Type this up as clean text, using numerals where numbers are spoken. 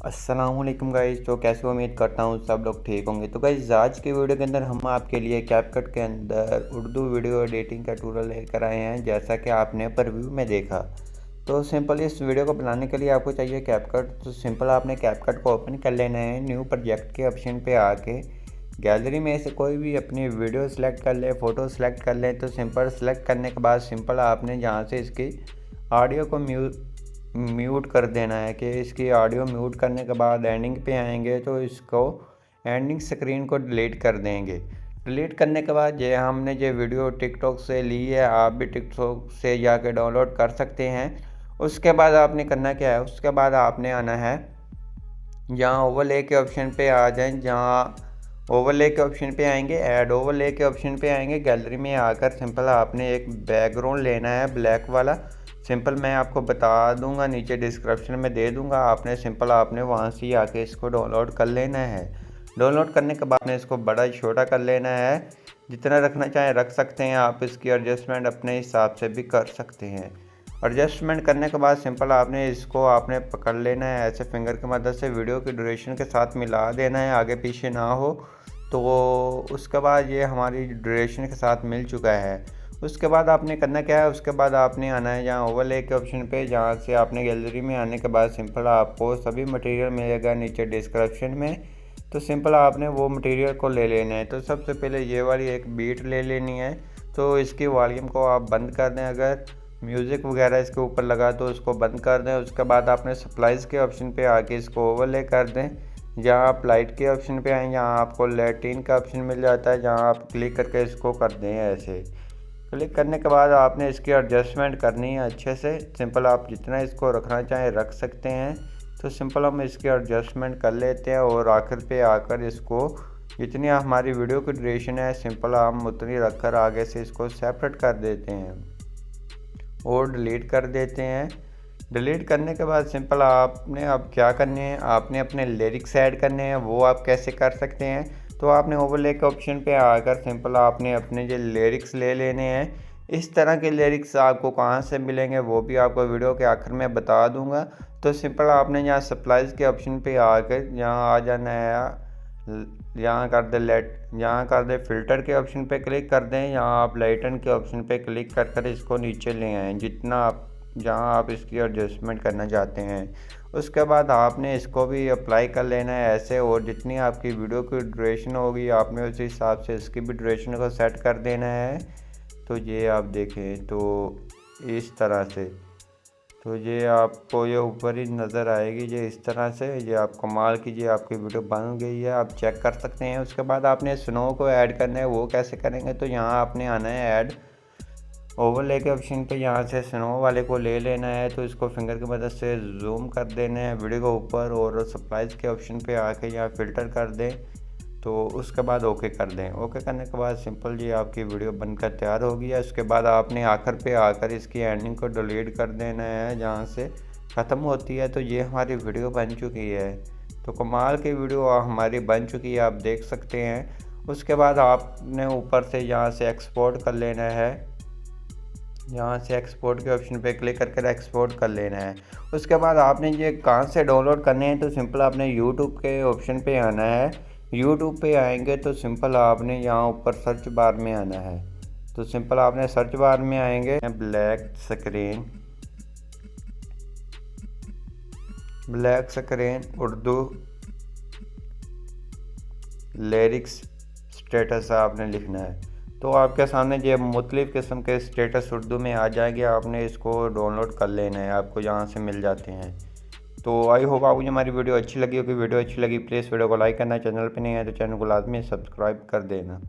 अस्सलामुअलैकुम गाइस। तो कैसे उम्मीद करता हूँ सब लोग ठीक होंगे। तो गाइस आज के वीडियो के अंदर हम आपके लिए कैपकट के अंदर उर्दू वीडियो एडिटिंग का ट्यूटोरियल लेकर आए हैं, जैसा कि आपने प्रीव्यू में देखा। तो सिंपल इस वीडियो को बनाने के लिए आपको चाहिए कैपकट। तो सिंपल आपने कैपकट को ओपन कर लेना है। न्यू प्रोजेक्ट के ऑप्शन पे आके गैलरी में से कोई भी अपनी वीडियो सेलेक्ट कर ले, फ़ोटो सेलेक्ट कर ले। तो सिंपल सेलेक्ट करने के बाद सिंपल आपने जहाँ से इसकी ऑडियो को म्यूट कर देना है कि इसकी ऑडियो म्यूट करने के बाद एंडिंग पे आएंगे तो इसको एंडिंग स्क्रीन को डिलीट कर देंगे। डिलीट करने के बाद ये हमने जो वीडियो टिकटॉक से ली है, आप भी टिकटॉक से जाके डाउनलोड कर सकते हैं। उसके बाद आपने करना क्या है, उसके बाद आपने आना है जहाँ ओवरले के ऑप्शन पे आ जाएं। जहाँ ओवरले के ऑप्शन पे आएंगे, ऐड ओवरले के ऑप्शन पे आएंगे। गैलरी में आकर सिंपल आपने एक बैकग्राउंड लेना है ब्लैक वाला। सिंपल मैं आपको बता दूंगा, नीचे डिस्क्रिप्शन में दे दूंगा। आपने वहां से आके इसको डाउनलोड कर लेना है। डाउनलोड करने के बाद आपने इसको बड़ा छोटा कर लेना है। जितना रखना चाहें रख सकते हैं, आप इसकी एडजस्टमेंट अपने हिसाब से भी कर सकते हैं। एडजस्टमेंट करने के बाद सिंपल आपने पकड़ लेना है ऐसे फिंगर की मदद से, वीडियो की ड्यूरेशन के साथ मिला देना है, आगे पीछे ना हो। तो उसके बाद ये हमारी ड्यूरेशन के साथ मिल चुका है। उसके बाद आपने करना क्या है, उसके बाद आपने आना है जहाँ ओवरले के ऑप्शन पे। जहाँ से आपने गैलरी में आने के बाद सिंपल आपको सभी मटेरियल मिलेगा नीचे डिस्क्रिप्शन में। तो सिंपल आपने वो मटेरियल को ले लेना है। तो सबसे पहले ये वाली एक बीट ले लेनी है। तो इसकी वॉल्यूम को आप बंद कर दें, अगर म्यूज़िक वगैरह इसके ऊपर लगा तो उसको बंद कर दें। उसके बाद आपने सप्लाइज़ के ऑप्शन पे आके इसको ओवरले कर दें। जहाँ आप लाइट के ऑप्शन पे आएँ, जहाँ आपको लैटिन का ऑप्शन मिल जाता है, जहाँ आप क्लिक करके इसको कर दें ऐसे। क्लिक करने के बाद आपने इसकी एडजस्टमेंट करनी है अच्छे से। सिंपल आप जितना इसको रखना चाहें रख सकते हैं। तो सिंपल हम इसकी एडजस्टमेंट कर लेते हैं और आखिर पे आकर इसको जितनी हमारी वीडियो की ड्यूरेशन है सिंपल हम उतनी रखकर आगे से इसको सेपरेट कर देते हैं और डिलीट कर देते हैं। डिलीट करने के बाद सिंपल आपने अब क्या करने हैं, आपने अपने लिरिक्स ऐड करने हैं। वो आप कैसे कर सकते हैं, तो आपने ओवरले के ऑप्शन पे आकर सिंपल आपने अपने जो लिरिक्स ले लेने हैं। इस तरह के लिरिक्स आपको कहाँ से मिलेंगे वो भी आपको वीडियो के आखिर में बता दूंगा। तो सिंपल आपने यहाँ सप्लाइज़ के ऑप्शन पे आकर यहाँ आ जाना है। यहाँ कर दे फ़िल्टर के ऑप्शन पे क्लिक कर दें। यहाँ आप लाइटन के ऑप्शन पे क्लिक कर इसको नीचे ले आएँ जितना आप जहाँ आप इसकी एडजस्टमेंट करना चाहते हैं। उसके बाद आपने इसको भी अप्लाई कर लेना है ऐसे, और जितनी आपकी वीडियो की ड्यूरेशन होगी आपने उसी हिसाब से इसकी भी ड्यूरेशन को सेट कर देना है। तो ये आप देखें तो इस तरह से, तो ये आपको ये ऊपर ही नज़र आएगी ये इस तरह से। ये आप कमाल कीजिए, आपकी वीडियो बन गई है, आप चेक कर सकते हैं। उसके बाद आपने स्नो को ऐड करना है। वो कैसे करेंगे, तो यहाँ आपने आना है ऐड ओवरले के ऑप्शन पे। यहाँ से स्नो वाले को ले लेना है। तो इसको फिंगर की मदद से जूम कर देना है वीडियो के ऊपर, और सप्लाइज़ के ऑप्शन पे आके यहाँ फ़िल्टर कर दें। तो उसके बाद ओके कर दें। ओके करने के बाद सिंपल जी आपकी वीडियो बनकर तैयार हो गई है। उसके बाद आपने आखिर पे आकर इसकी एंडिंग को डिलीट कर देना है जहाँ से ख़त्म होती है। तो ये हमारी वीडियो बन चुकी है। तो कमाल की वीडियो हमारी बन चुकी है, आप देख सकते हैं। उसके बाद आपने ऊपर से यहाँ से एक्सपोर्ट कर लेना है। यहाँ से एक्सपोर्ट के ऑप्शन पे क्लिक करके एक्सपोर्ट कर लेना है। उसके बाद आपने ये कहाँ से डाउनलोड करने हैं, तो सिंपल आपने यूट्यूब के ऑप्शन पे आना है। यूट्यूब पे आएंगे तो सिंपल आपने यहाँ ऊपर सर्च बार में आना है। तो सिंपल आपने सर्च बार में आएंगे black screen Urdu lyrics status आपने लिखना है। तो आपके सामने ये मुख्तलिफ़ किस्म के स्टेटस उर्दू में आ जाएंगे। आपने इसको डाउनलोड कर लेना है, आपको यहाँ से मिल जाते हैं। तो आई होप आपको हमारी वीडियो अच्छी लगी होगी। वीडियो अच्छी लगी प्लीज़ वीडियो को लाइक करना, चैनल पे नहीं है तो चैनल को लाजमी सब्सक्राइब कर देना।